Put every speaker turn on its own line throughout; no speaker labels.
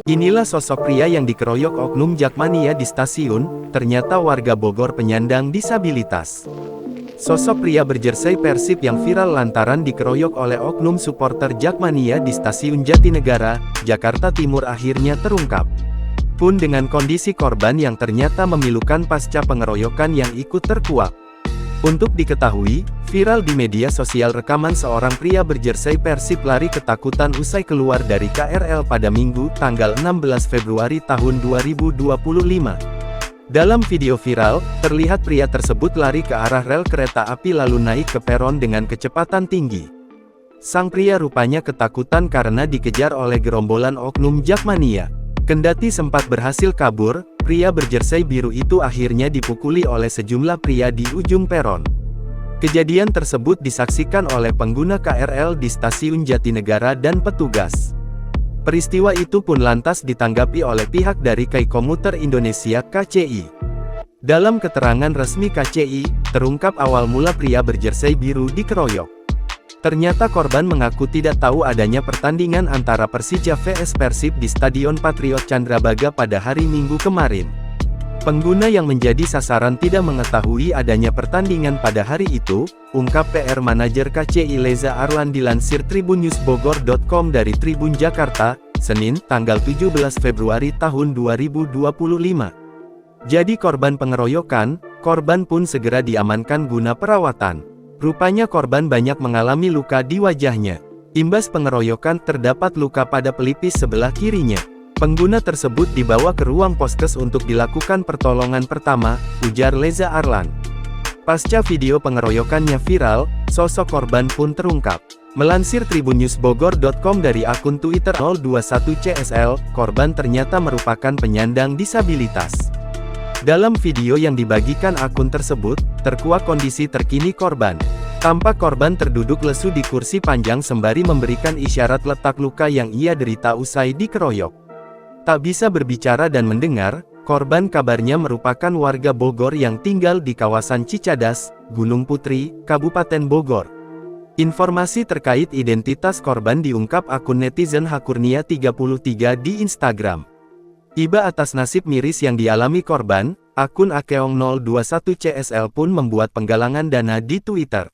Inilah sosok pria yang dikeroyok oknum Jakmania di stasiun, ternyata warga Bogor penyandang disabilitas. Sosok pria berjersey Persib yang viral lantaran dikeroyok oleh oknum supporter Jakmania di stasiun Jatinegara, Jakarta Timur akhirnya terungkap. Pun dengan kondisi korban yang ternyata memilukan pasca pengeroyokan yang ikut terkuak. Untuk diketahui, viral di media sosial rekaman seorang pria berjersey Persib lari ketakutan usai keluar dari KRL pada Minggu, tanggal 16 Februari tahun 2025. Dalam video viral, terlihat pria tersebut lari ke arah rel kereta api lalu naik ke peron dengan kecepatan tinggi. Sang pria rupanya ketakutan karena dikejar oleh gerombolan oknum Jakmania. Kendati sempat berhasil kabur, pria berjersey biru itu akhirnya dipukuli oleh sejumlah pria di ujung peron. Kejadian tersebut disaksikan oleh pengguna KRL di stasiun Jatinegara dan petugas. Peristiwa itu pun lantas ditanggapi oleh pihak dari KAI Komuter Indonesia (KCI). Dalam keterangan resmi KCI, terungkap awal mula pria berjersey biru dikeroyok. Ternyata korban mengaku tidak tahu adanya pertandingan antara Persija vs Persib di Stadion Patriot Candrabaga pada hari Minggu kemarin. Pengguna yang menjadi sasaran tidak mengetahui adanya pertandingan pada hari itu, ungkap PR Manajer KCI Leza Arlan dilansir tribunnews.bogor.com dari Tribun Jakarta, Senin, tanggal 17 Februari tahun 2025. Jadi korban pengeroyokan, korban pun segera diamankan guna perawatan. Rupanya korban banyak mengalami luka di wajahnya. Imbas pengeroyokan terdapat luka pada pelipis sebelah kirinya. Pengguna tersebut dibawa ke ruang poskes untuk dilakukan pertolongan pertama, ujar Leza Arlan. Pasca video pengeroyokannya viral, sosok korban pun terungkap. Melansir tribunnews.bogor.com dari akun Twitter 021CSL, korban ternyata merupakan penyandang disabilitas. Dalam video yang dibagikan akun tersebut, terkuak kondisi terkini korban. Tampak korban terduduk lesu di kursi panjang sembari memberikan isyarat letak luka yang ia derita usai dikeroyok. Tak bisa berbicara dan mendengar, korban kabarnya merupakan warga Bogor yang tinggal di kawasan Cicadas, Gunung Putri, Kabupaten Bogor. Informasi terkait identitas korban diungkap akun netizen Hakurnia 33 di Instagram. Iba atas nasib miris yang dialami korban, akun Akeong021CSL pun membuat penggalangan dana di Twitter.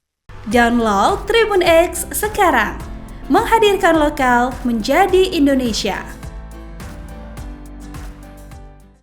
Download Tribun X sekarang, menghadirkan lokal menjadi Indonesia.